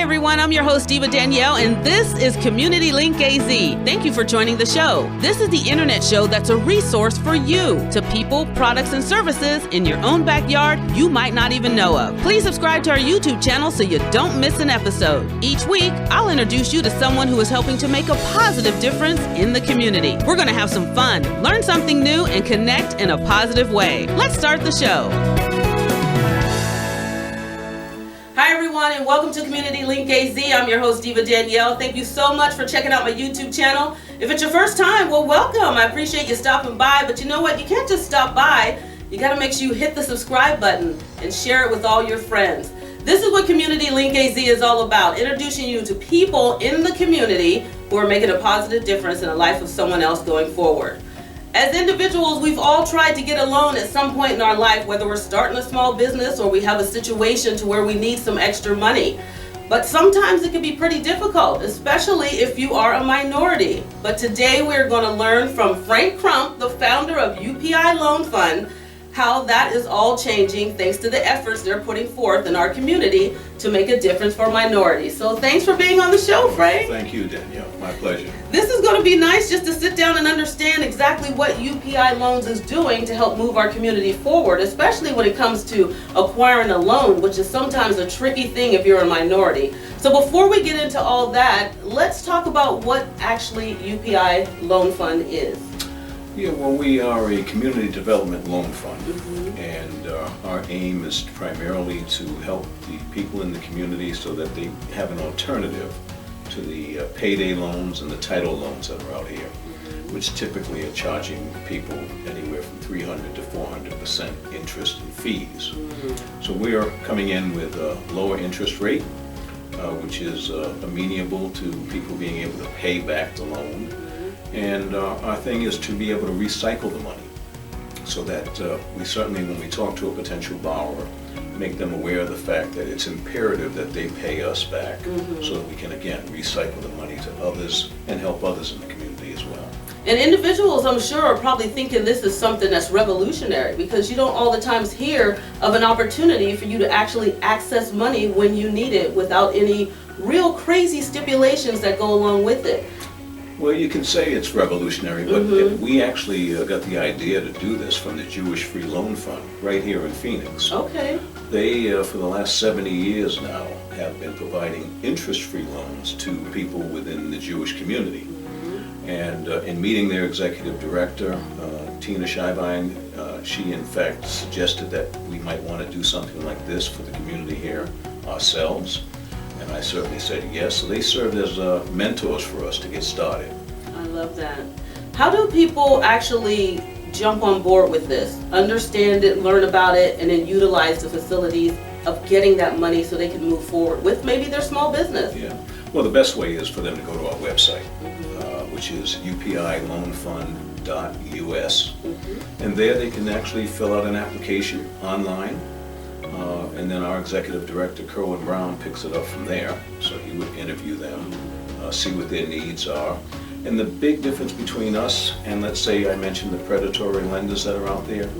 Hi everyone, I'm your host Diva Danielle, and this is Community Link AZ. Thank you for joining the show. This is the internet show that's a resource for you to people, products, and services in your own backyard you might not even know of. Please subscribe to our YouTube channel so you don't miss an episode. Each week, I'll introduce you to someone who is helping to make a positive difference in the community. We're going to have some fun, learn something new, and connect in a positive way. Let's start the show. Hi everyone, and welcome to Community Link AZ. I'm your host Diva Danielle. Thank you so much for checking out my YouTube channel. If it's your first time, well, welcome. I appreciate you stopping by, but you know what? You can't just stop by. You got to make sure you hit the subscribe button and share it with all your friends. This is what Community Link AZ is all about, introducing you to people in the community who are making a positive difference in the life of someone else going forward. As individuals, we've all tried to get a loan at some point in our life, whether we're starting a small business or we have a situation to where we need some extra money. But sometimes it can be pretty difficult, especially if you are a minority. But today we're going to learn from Frank Crump, the founder of UPI Loan Fund, how that is all changing thanks to the efforts they're putting forth in our community to make a difference for minorities. So thanks for being on the show, Frank. Thank you, Danielle. My pleasure. This is going to be nice just to sit down and understand exactly what UPI Loans is doing to help move our community forward, especially when it comes to acquiring a loan, which is sometimes a tricky thing if you're a minority. So before we get into all that, let's talk about what actually UPI Loan Fund is. Yeah, well, we are a community development loan fund, and our aim is primarily to help the people in the community so that they have an alternative to the payday loans and the title loans that are out here, which typically are charging people anywhere from 300 to 400% interest and fees. So we are coming in with a lower interest rate, which is amenable to people being able to pay back the loan. And our thing is to be able to recycle the money so that we certainly, when we talk to a potential borrower, make them aware of the fact that it's imperative that they pay us back so that we can, again, recycle the money to others and help others in the community as well. And individuals, I'm sure, are probably thinking this is something that's revolutionary because you don't all the times hear of an opportunity for you to actually access money when you need it without any real crazy stipulations that go along with it. Well, you can say it's revolutionary, but we actually got the idea to do this from the Jewish Free Loan Fund right here in Phoenix. Okay. They, for the last 70 years now, have been providing interest-free loans to people within the Jewish community. And in meeting their executive director, Tina Scheibine, she in fact suggested that we might want to do something like this for the community here ourselves. And I certainly said yes. So they served as mentors for us to get started. I love that. How do people actually jump on board with this, understand it, learn about it, and then utilize the facilities of getting that money so they can move forward with maybe their small business? Yeah. Well, the best way is for them to go to our website, which is upiloanfund.us. And there they can actually fill out an application online. And then our executive director, Kerwin Brown, picks it up from there. So he would interview them, see what their needs are. And the big difference between us and, let's say I mentioned the predatory lenders that are out there,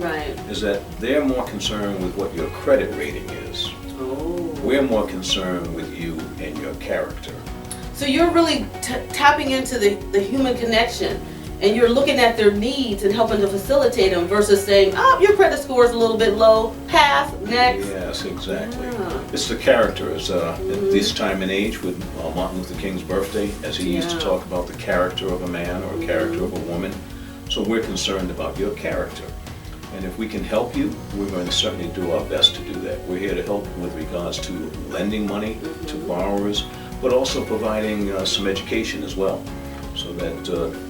is that they're more concerned with what your credit rating is. We're more concerned with you and your character. So you're really tapping into the human connection, and you're looking at their needs and helping to facilitate them versus saying, oh, your credit score is a little bit low, pass, next. Yes, exactly. It's the characters. At this time and age with Martin Luther King's birthday, as he used to talk about the character of a man or a character of a woman. So we're concerned about your character. And if we can help you, we're going to certainly do our best to do that. We're here to help with regards to lending money to borrowers, but also providing some education as well, so that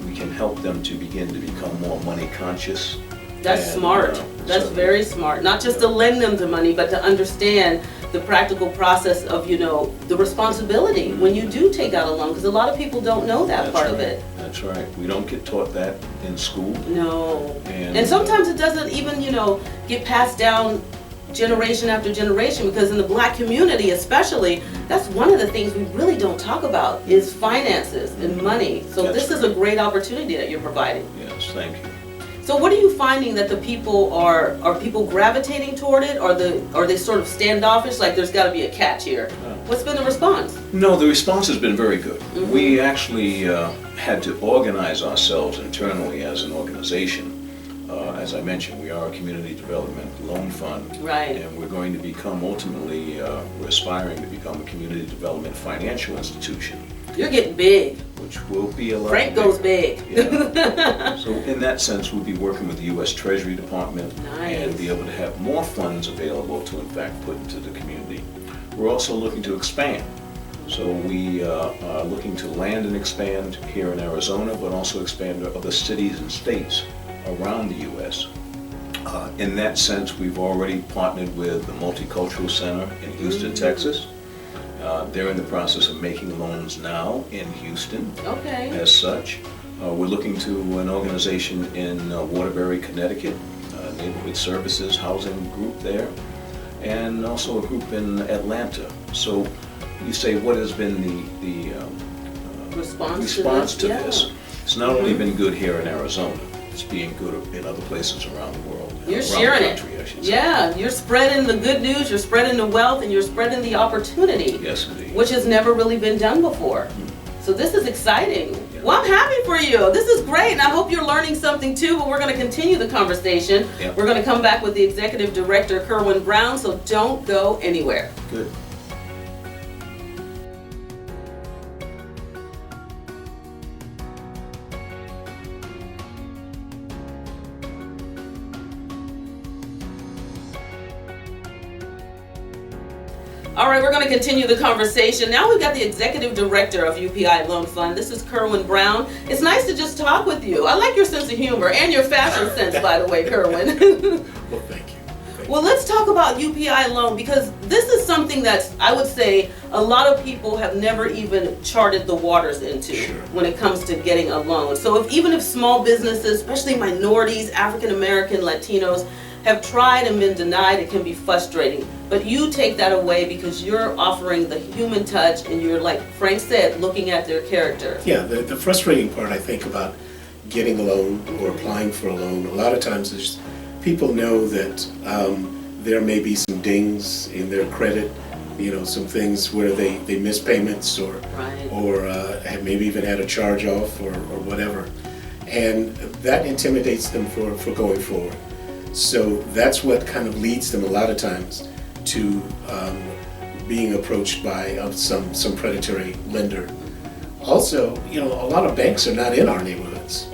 we can help them to begin to become more money conscious. That's smart. That's very smart. Not just to lend them the money, but to understand the practical process of, the responsibility when you do take out a loan, because a lot of people don't know that part of it. That's right. We don't get taught that in school. No. And sometimes it doesn't even, get passed down generation after generation, because in the Black community especially, that's one of the things we really don't talk about is finances and money. So this is a great opportunity that you're providing. Yes, thank you. So what are you finding that the people are people gravitating toward it, or are they sort of standoffish, like there's got to be a catch here? What's been the response? No, the response has been very good. We actually had to organize ourselves internally as an organization. As I mentioned, we are a community development loan fund, Right. and we're going to become ultimately, we're aspiring to become a community development financial institution, You're getting big. which will be a lot Frank bigger. goes big. Yeah. So in that sense, we'll be working with the U.S. Treasury Department Nice. and be able to have more funds available to in fact put into the community. We're also looking to expand. So we are looking to land and expand here in Arizona, but also expand to other cities and states around the U.S. In that sense, we've already partnered with the Multicultural Center in Houston, Texas. They're in the process of making loans now in Houston. Okay. As such, we're looking to an organization in Waterbury, Connecticut, Neighborhood Services Housing Group there, and also a group in Atlanta. So you say, what has been the response to this? It's not only been good here in Arizona, it's being good in other places around the world. You're around sharing the country, I should say. Yeah, you're spreading the good news, you're spreading the wealth, and you're spreading the opportunity. Yes, indeed. Which has never really been done before. So this is exciting. Yeah. Well, I'm happy for you. This is great, and I hope you're learning something too, but we're going to continue the conversation. Yep. We're going to come back with the Executive Director, Kerwin Brown, so don't go anywhere. Good. All right, we're going to continue the conversation. Now we've got the Executive Director of UPI Loan Fund. This is Kerwin Brown. It's nice to just talk with you. I like your sense of humor and your fashion sense, by the way, Kerwin. Well, thank you. Well, let's talk about UPI Loan, because this is something that's, I would say, a lot of people have never even charted the waters into when it comes to getting a loan. So even if small businesses, especially minorities, African American, Latinos, have tried and been denied, it can be frustrating. But you take that away because you're offering the human touch, and you're, like Frank said, looking at their character. Yeah, the frustrating part, I think, about getting a loan or applying for a loan, a lot of times is people know that there may be some dings in their credit, you know, some things where they miss payments or have maybe even had a charge off or whatever. And that intimidates them for going forward. So that's what kind of leads them a lot of times to being approached by some predatory lender. Also, you know, a lot of banks are not in our neighborhoods,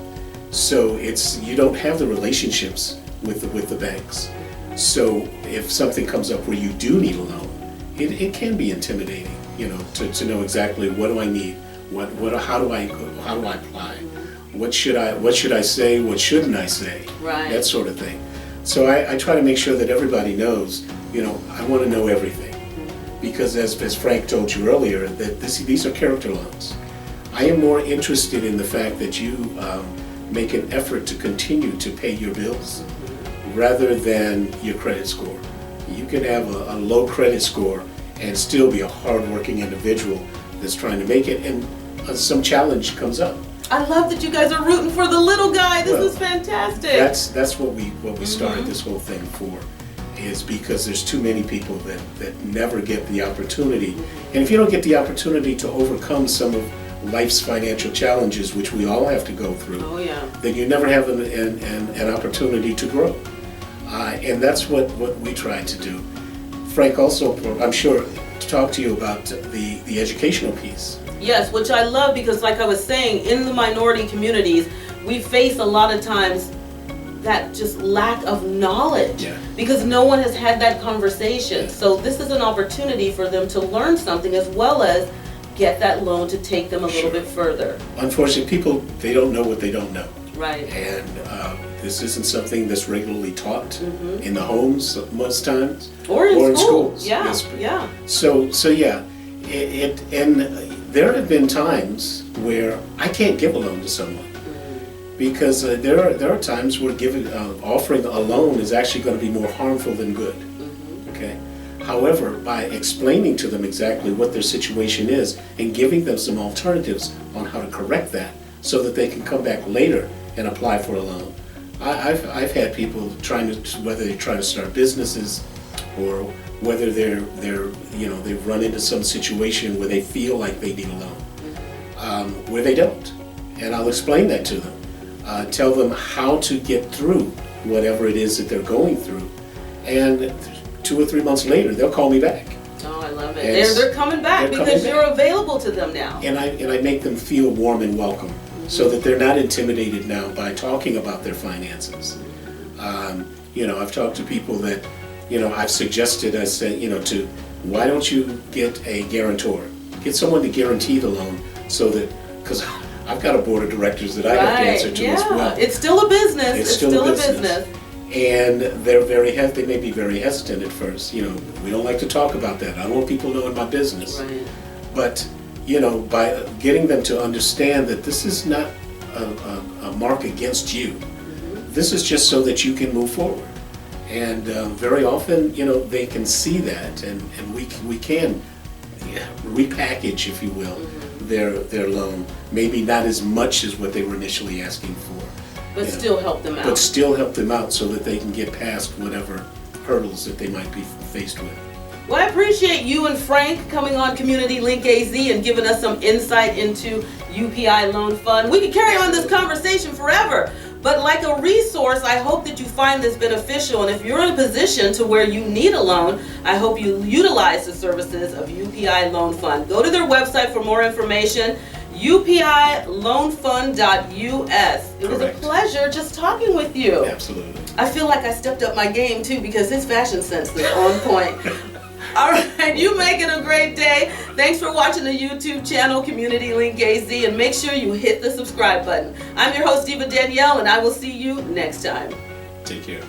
so you don't have the relationships with the banks. So if something comes up where you do need a loan, it can be intimidating, you know, to know exactly what do I need, how do I apply, what should I say, what shouldn't I say, that sort of thing. So I try to make sure that everybody knows, you know, I want to know everything, because as Frank told you earlier, that these are character loans. I am more interested in the fact that you make an effort to continue to pay your bills rather than your credit score. You can have a low credit score and still be a hardworking individual that's trying to make it, and some challenge comes up. I love that you guys are rooting for the little guy. This is fantastic. That's what we started this whole thing for, is because there's too many people that never get the opportunity. And if you don't get the opportunity to overcome some of life's financial challenges, which we all have to go through, then you never have an opportunity to grow. And that's what we try to do. Frank also, I'm sure, talked to you about the educational piece. Yes, which I love, because like I was saying, in the minority communities, we face a lot of times that just lack of knowledge because no one has had that conversation. So this is an opportunity for them to learn something, as well as get that loan to take them a little bit further. Unfortunately, people, they don't know what they don't know. Right. And this isn't something that's regularly taught in the homes most times. Or in schools. Yeah, yes. Yeah. So yeah, and there have been times where I can't give a loan to someone because there are times where offering a loan is actually going to be more harmful than good. Okay. However, by explaining to them exactly what their situation is and giving them some alternatives on how to correct that, so that they can come back later and apply for a loan, I've had people whether they're trying to start businesses or whether they've run into some situation where they feel like they need a loan, where they don't. And I'll explain that to them. Tell them how to get through whatever it is that they're going through. And 2 or 3 months later, they'll call me back. Oh, I love it. They're coming back because you're available to them now. And I make them feel warm and welcome, so that they're not intimidated now by talking about their finances. I've talked to people that, I've suggested, I said, why don't you get a guarantor? Get someone to guarantee the loan so that, because I've got a board of directors that I have to answer to as well. It's still a business. It's still a business. And they may be very hesitant at first. We don't like to talk about that. I don't want people knowing my business. Right. But, by getting them to understand that this is not a mark against you. This is just so that you can move forward. And very often, they can see that, and we can repackage, if you will, their loan. Maybe not as much as what they were initially asking for. But still help them out. But still help them out so that they can get past whatever hurdles that they might be faced with. Well, I appreciate you and Frank coming on Community Link AZ and giving us some insight into UPI Loan Fund. We could carry on this conversation forever, but like a resource, I hope that you find this beneficial. And if you're in a position to where you need a loan, I hope you utilize the services of UPI Loan Fund. Go to their website for more information. UPILoanFund.us. It was a pleasure just talking with you. Absolutely. I feel like I stepped up my game too because his fashion sense is on point. All right, you make it a great day. Thanks for watching the YouTube channel Community Link AZ, and make sure you hit the subscribe button. I'm your host, Diva Danielle, and I will see you next time. Take care.